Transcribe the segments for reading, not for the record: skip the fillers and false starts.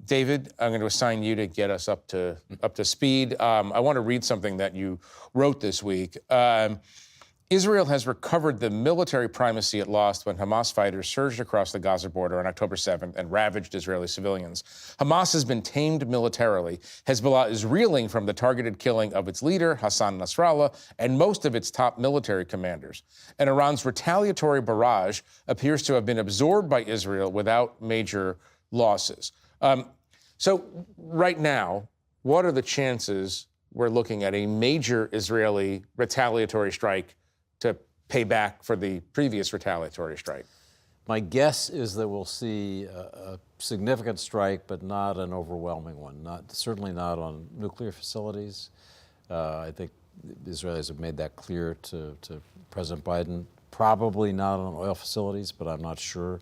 David, I'm going to assign you to get us up to speed. I want to read something that you wrote this week. Israel has recovered the military primacy it lost when Hamas fighters surged across the Gaza border on October 7th and ravaged Israeli civilians. Hamas has been tamed militarily. Hezbollah is reeling from the targeted killing of its leader, Hassan Nasrallah, and most of its top military commanders. And Iran's retaliatory barrage appears to have been absorbed by Israel without major losses. So right now, what are the chances we're looking at a major Israeli retaliatory strike to pay back for the previous retaliatory strike? My guess is that we'll see a significant strike, but not an overwhelming one. Certainly not on nuclear facilities. I think the Israelis have made that clear to President Biden. Probably not on oil facilities, but I'm not sure.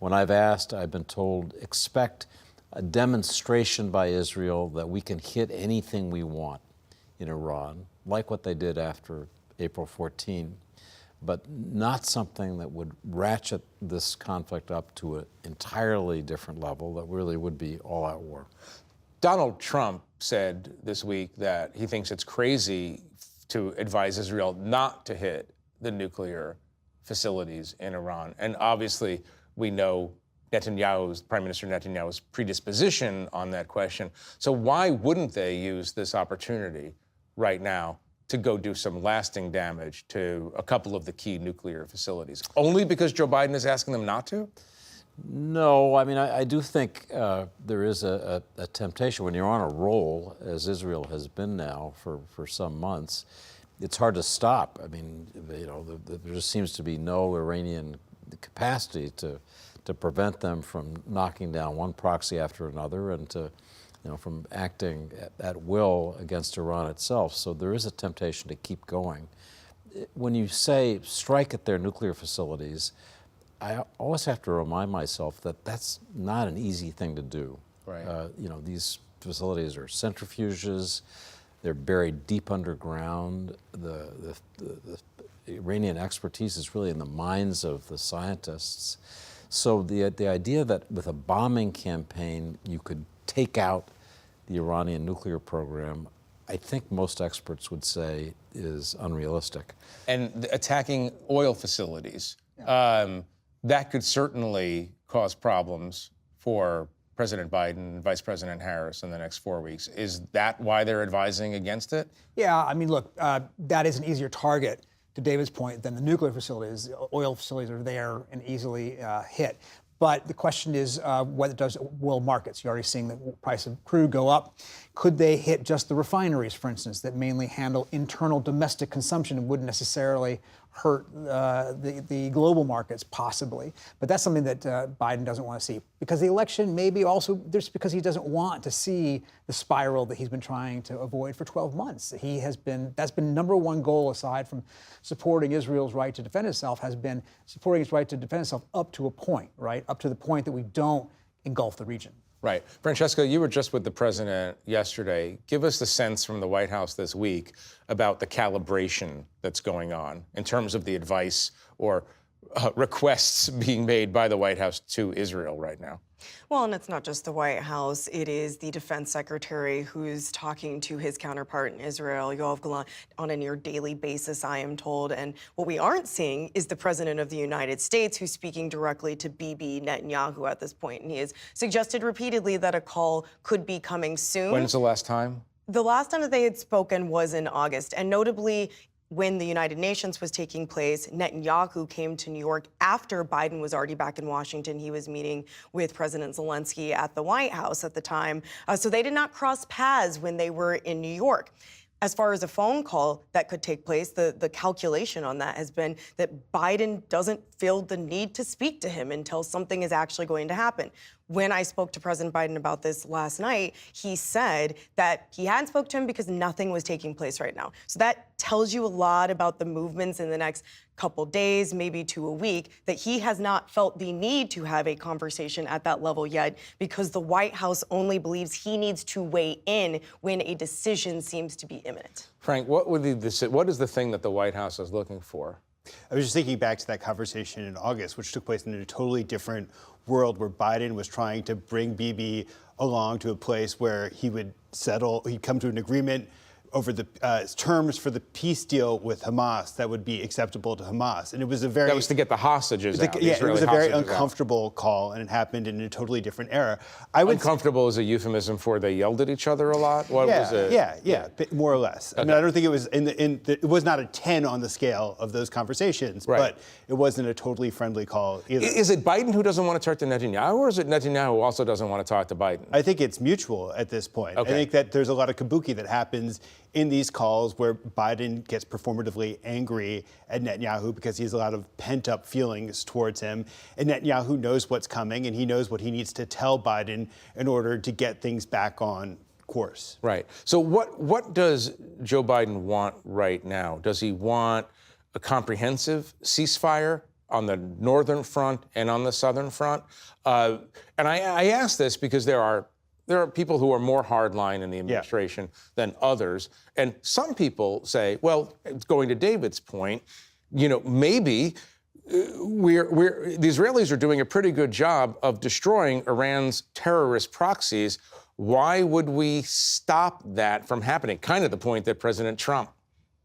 When I've asked, I've been told, expect a demonstration by Israel that we can hit anything we want in Iran, like what they did after April 14, but not something that would ratchet this conflict up to an entirely different level that really would be all-out war. Donald Trump said this week that he thinks it's crazy to advise Israel not to hit the nuclear facilities in Iran. And obviously, we know Prime Minister Netanyahu's predisposition on that question. So why wouldn't they use this opportunity right now to go do some lasting damage to a couple of the key nuclear facilities? Only because Joe Biden is asking them not to? No, I mean, I do think there is a temptation when you're on a roll, as Israel has been now for some months. It's hard to stop. I mean, there just seems to be no Iranian capacity to prevent them from knocking down one proxy after another and from acting at will against Iran itself. So there is a temptation to keep going. When you say strike at their nuclear facilities, I always have to remind myself that that's not an easy thing to do. Right. These facilities are centrifuges. They're buried deep underground. The Iranian expertise is really in the minds of the scientists. So the idea that with a bombing campaign you could take out the Iranian nuclear program, I think most experts would say is unrealistic. And attacking oil facilities, that could certainly cause problems for President Biden and Vice President Harris in the next 4 weeks. Is that why they're advising against it? Yeah, I mean, look, that is an easier target, to David's point, than the nuclear facilities. Oil facilities are there and easily hit. But the question is what it does to world markets. You're already seeing the price of crude go up. Could they hit just the refineries, for instance, that mainly handle internal domestic consumption and wouldn't necessarily hurt the global markets, possibly? But that's something that Biden doesn't want to see. Because the election may be also just because he doesn't want to see the spiral that he's been trying to avoid for 12 months. That's been number one goal, aside from supporting Israel's right to defend itself, has been supporting its right to defend itself up to a point, right? Up to the point that we don't engulf the region. Right. Francesca, you were just with the president yesterday. Give us the sense from the White House this week about the calibration that's going on in terms of the advice or requests being made by the White House to Israel right now. Well, and it's not just the White House. It is the defense secretary who's talking to his counterpart in Israel, Yoav Gallant, on a near daily basis, I am told. And what we aren't seeing is the president of the United States, who's speaking directly to Bibi Netanyahu at this point. And he has suggested repeatedly that a call could be coming soon. When's the last time? The last time that they had spoken was in August. And notably, when the United Nations was taking place, Netanyahu came to New York after Biden was already back in Washington. He was meeting with President Zelensky at the White House at the time. So they did not cross paths when they were in New York. As far as a phone call that could take place, the calculation on that has been that Biden doesn't feel the need to speak to him until something is actually going to happen. When I spoke to President Biden about this last night, he said that he hadn't spoke to him because nothing was taking place right now. So that tells you a lot about the movements in the next couple days, maybe to a week, that he has not felt the need to have a conversation at that level yet because the White House only believes he needs to weigh in when a decision seems to be imminent. Frank, what is the thing that the White House is looking for? I was just thinking back to that conversation in August, which took place in a totally different world where Biden was trying to bring Bibi along to a place where he would settle, he'd come to an agreement over the terms for the peace deal with Hamas that would be acceptable to Hamas. And it was a very... That was to get the hostages out. Yeah, it was a very hostages out. uncomfortable call, and it happened in a totally different era. I would Uncomfortable is a euphemism for they yelled at each other a lot? What was it? Yeah, more or less. I mean, I don't think it was it was not a 10 on the scale of those conversations, Right. but it wasn't a totally friendly call either. Is it Biden who doesn't want to talk to Netanyahu, or is it Netanyahu who also doesn't want to talk to Biden? I think it's mutual at this point. Okay. I think that there's a lot of kabuki that happens in these calls where Biden gets performatively angry at Netanyahu because he has a lot of pent-up feelings towards him. And Netanyahu knows what's coming, and he knows what he needs to tell Biden in order to get things back on course. Right. So what does Joe Biden want right now? Does he want a comprehensive ceasefire on the northern front and on the southern front? And I ask this because there are people who are more hardline in the administration than others. And some people say, well, going to David's point, maybe the Israelis are doing a pretty good job of destroying Iran's terrorist proxies. Why would we stop that from happening? Kind of the point that President Trump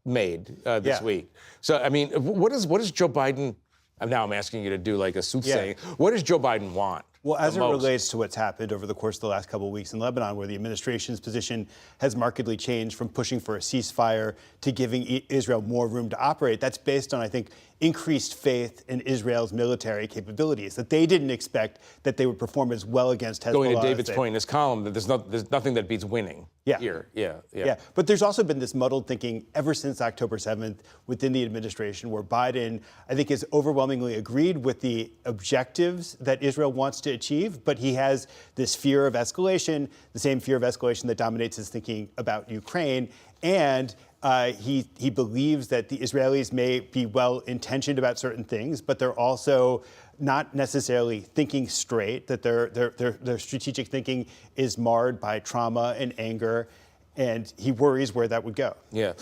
made this week. So, I mean, what does Joe Biden, now I'm asking you to do like a soothsaying, what does Joe Biden want? Well, as it relates to what's happened over the course of the last couple of weeks in Lebanon, where the administration's position has markedly changed from pushing for a ceasefire to giving Israel more room to operate, that's based on, I think, increased faith in Israel's military capabilities, that they didn't expect that they would perform as well against Hezbollah. Going to David's point in his column, that there's nothing that beats winning here. Yeah. But there's also been this muddled thinking ever since October 7th within the administration, where Biden, I think, has overwhelmingly agreed with the objectives that Israel wants to achieve, but he has this fear of escalation, the same fear of escalation that dominates his thinking about Ukraine. And he believes that the Israelis may be well-intentioned about certain things, but they're also not necessarily thinking straight, that their strategic thinking is marred by trauma and anger, and he worries where that would go. Yeah.